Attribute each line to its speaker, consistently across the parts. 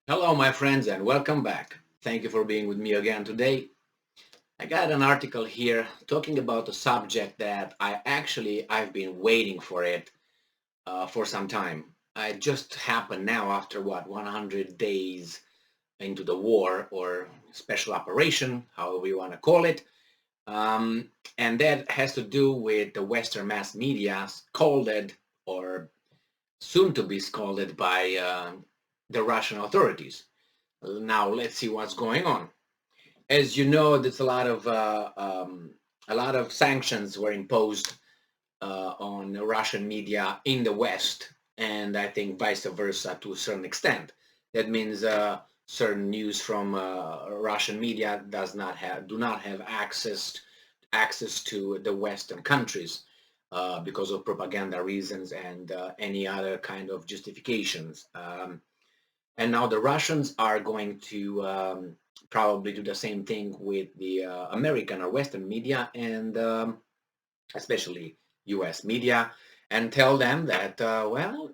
Speaker 1: Hello, my friends, and welcome back. Thank you for being with me again today. I got an article here talking about a subject that I've been waiting for it for some time. It just happened now after 100 days into the war or special operation, however you want to call it. Um, and that has to do with the Western mass media scolded or soon to be scolded by the Russian authorities. Now let's see what's going on. As you know, there's a lot of sanctions were imposed on Russian media in the West, and I think vice versa to a certain extent. That means certain news from Russian media do not have access to the Western countries because of propaganda reasons and any other kind of justifications. And now the Russians are going to probably do the same thing with the American or Western media and especially U.S. media, and tell them that, well,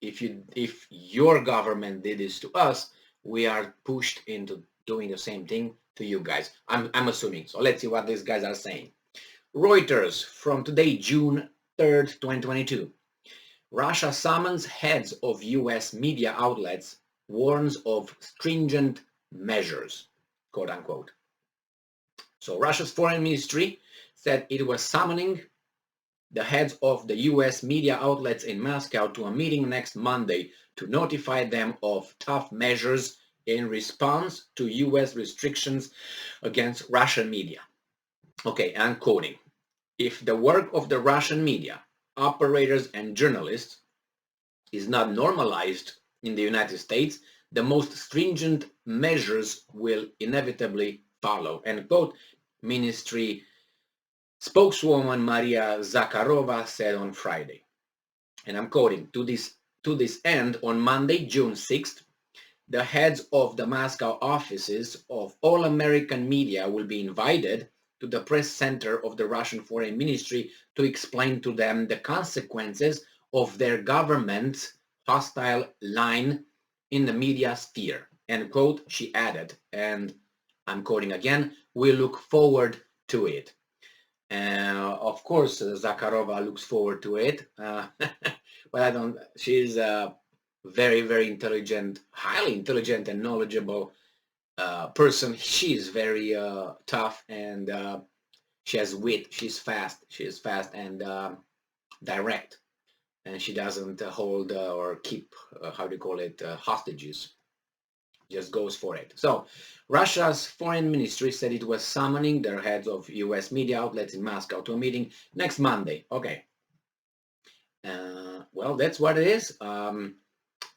Speaker 1: if your government did this to us, we are pushed into doing the same thing to you guys. I'm assuming. So let's see what these guys are saying. Reuters from today, June 3rd, 2022. Russia summons heads of US media outlets, warns of stringent measures, quote unquote. So Russia's foreign ministry said it was summoning the heads of the US media outlets in Moscow to a meeting next Monday to notify them of tough measures in response to US restrictions against Russian media. Okay, I'm quoting. If the work of the Russian media, operators and journalists is not normalized in the United States, the most stringent measures will inevitably follow. End quote. Ministry spokeswoman Maria Zakharova said on Friday. And I'm quoting, to this end, on Monday, June 6th, the heads of the Moscow offices of all American media will be invited to the press center of the Russian Foreign Ministry to explain to them the consequences of their government's hostile line in the media sphere. End quote, she added. And I'm quoting again, we look forward to it. Of course, Zakharova looks forward to it. But I don't, she's very, very intelligent, highly intelligent and knowledgeable person. She's very tough and she has wit. She's fast. She is fast and direct. And she doesn't hold or keep, how do you call it, hostages. Just goes for it. So Russia's foreign ministry said it was summoning their heads of US media outlets in Moscow to a meeting next Monday. Okay. Well, that's what it is.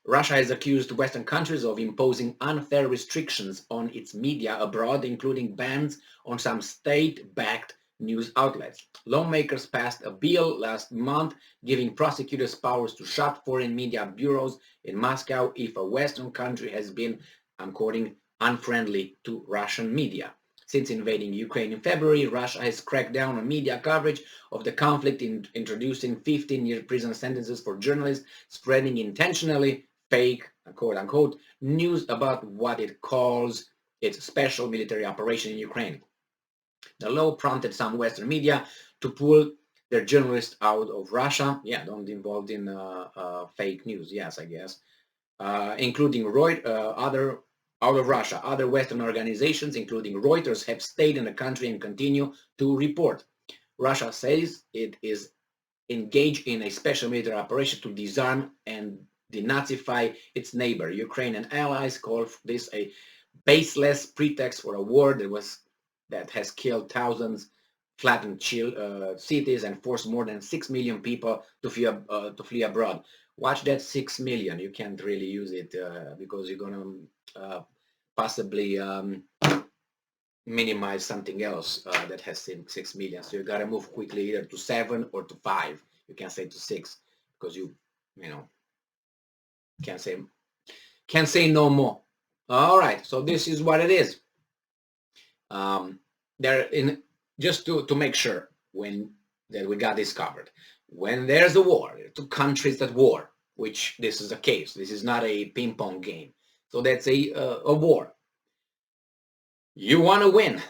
Speaker 1: Russia has accused Western countries of imposing unfair restrictions on its media abroad, including bans on some state-backed news outlets. Lawmakers passed a bill last month giving prosecutors powers to shut foreign media bureaus in Moscow if a Western country has been, I'm quoting, unfriendly to Russian media. Since invading Ukraine in February, Russia has cracked down on media coverage of the conflict, introducing 15-year prison sentences for journalists spreading intentionally fake, quote unquote, news about what it calls its special military operation in Ukraine. The law prompted some Western media to pull their journalists out of Russia. Yeah, don't involved in fake news. Yes, I guess, including other out of Russia. Other Western organizations, including Reuters, have stayed in the country and continue to report. Russia says it is engaged in a special military operation to disarm and denazify its neighbor. Ukraine and allies call this a baseless pretext for a war that has killed thousands, flattened cities, and forced more than 6 million people to flee abroad. Watch that 6 million. You can't really use it because you're going to possibly minimize something else that has 6 million. So you got to move quickly either to 7 or to 5. You can't say to 6 because you know, can't say no more. All right. So this is what it is. There in just to make sure that we got this covered. When there's a war, there are two countries that war, which this is a case. This is not a ping pong game. So that's a war. You want to win,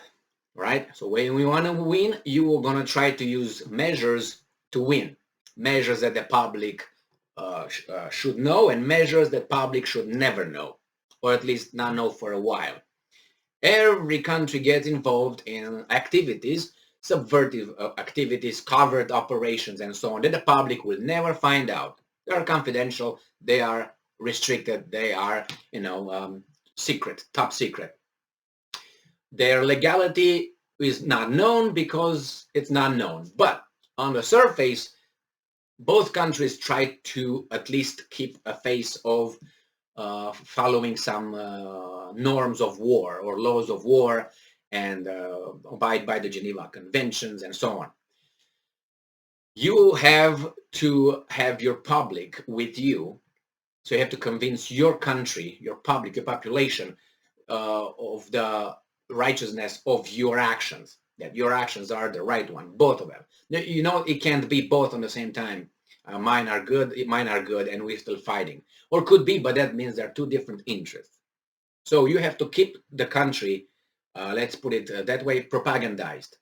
Speaker 1: right? So when we want to win, you are going to try to use measures to win, measures that the public should know, and measures that public should never know, or at least not know for a while. Every country gets involved in activities, subversive activities, covert operations, and so on, that the public will never find out. They are confidential, they are restricted, they are, secret, top secret. Their legality is not known because it's not known. But on the surface, both countries try to at least keep a face of following some norms of war or laws of war, and abide by the Geneva Conventions and so on. You have to have your public with you. So you have to convince your country, your public, your population of the righteousness of your actions, that your actions are the right one, both of them. It can't be both on the same time. Mine are good, and we're still fighting. Or could be, but that means there are two different interests. So you have to keep the country, let's put it that way, propagandized.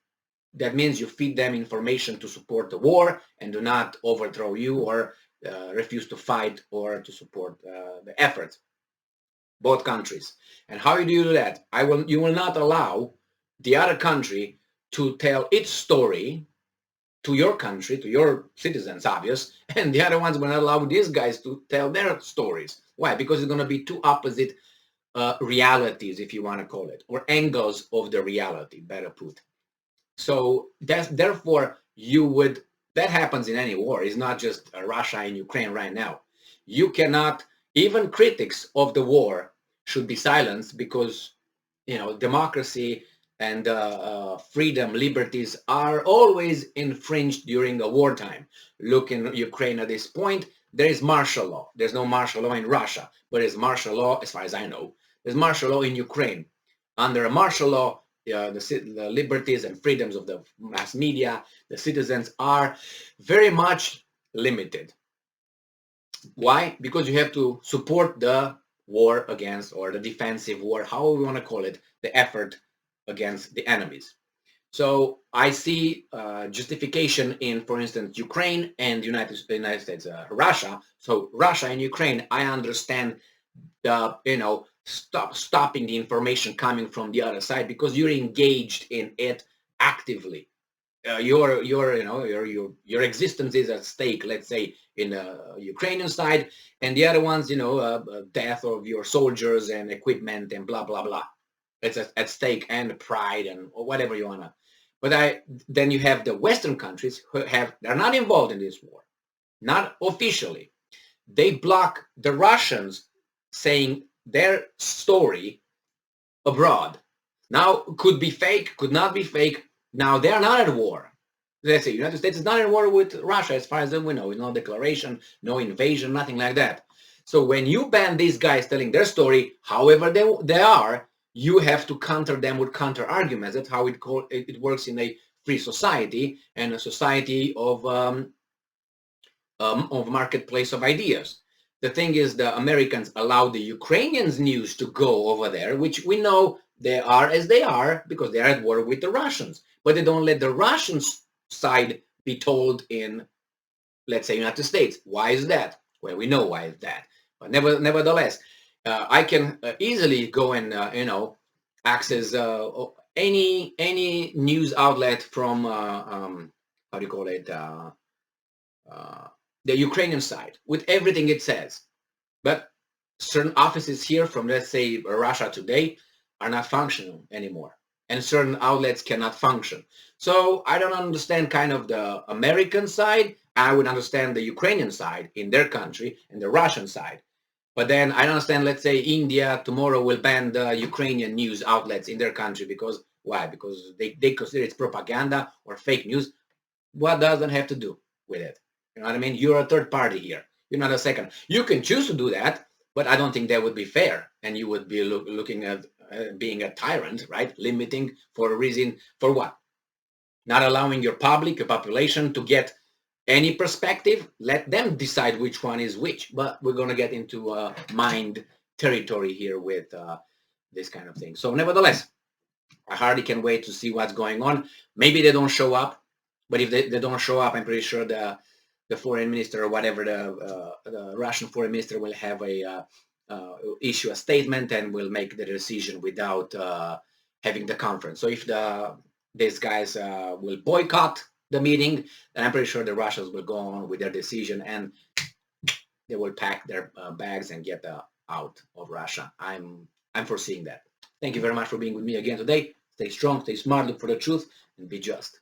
Speaker 1: That means you feed them information to support the war and do not overthrow you or refuse to fight or to support the efforts. Both countries. And how do you do that? You will not allow the other country to tell its story to your country, to your citizens, obvious, and the other ones will not allow these guys to tell their stories. Why? Because it's going to be two opposite realities, if you want to call it, or angles of the reality, better put. So therefore, that happens in any war. It's not just Russia and Ukraine right now. You cannot, even critics of the war should be silenced, because democracy and freedom, liberties are always infringed during a wartime. Look in Ukraine at this point, there is martial law. There's no martial law in Russia, but there's martial law, as far as I know. There's martial law in Ukraine. Under a martial law, the liberties and freedoms of the mass media, the citizens, are very much limited. Why? Because you have to support the war against, or the defensive war, however we want to call it, the effort against the enemies. So I see justification in, for instance, Ukraine and the United States, Russia. So Russia and Ukraine, I understand the, stopping the information coming from the other side, because you're engaged in it actively. Your existence is at stake, let's say, in the Ukrainian side, and the other ones, death of your soldiers and equipment and blah blah blah. It's at stake, and pride and whatever you wanna. But then you have the Western countries who they're not involved in this war, not officially. They block the Russians saying their story abroad. Now, could be fake, could not be fake. Now they're not at war. Let's say the United States is not at war with Russia, as far as we know. No declaration, no invasion, nothing like that. So when you ban these guys telling their story, however they are, you have to counter them with counter arguments. That's how it works in a free society, and a society of marketplace of ideas. The thing is, the Americans allow the Ukrainians news to go over there, which we know they are as they are because they are at war with the Russians. But they don't let the Russian side be told in, let's say, United States. Why is that? Well, we know why is that. But nevertheless, I can easily go and access any news outlet from how do you call it, the Ukrainian side, with everything it says. But certain offices here from, let's say, Russia Today are not functional anymore, and certain outlets cannot function. So I don't understand kind of the American side. I would understand the Ukrainian side in their country and the Russian side. But then I don't understand, let's say, India tomorrow will ban the Ukrainian news outlets in their country. Because why? Because they consider it's propaganda or fake news. What does that have to do with it? You know what I mean? You're a third party here. You're not a second. You can choose to do that, but I don't think that would be fair. And you would be looking at being a tyrant, right? Limiting for a reason, for what? Not allowing your public, your population to get any perspective. Let them decide which one is which. But we're going to get into mind territory here with this kind of thing. So nevertheless, I hardly can wait to see what's going on. Maybe they don't show up, but if they don't show up, I'm pretty sure the foreign minister or whatever, the Russian foreign minister will have issue a statement and will make the decision without having the conference. So if these guys will boycott the meeting, then I'm pretty sure the Russians will go on with their decision and they will pack their bags and get out of Russia. I'm foreseeing that. Thank you very much for being with me again today. Stay strong, stay smart, look for the truth, and be just.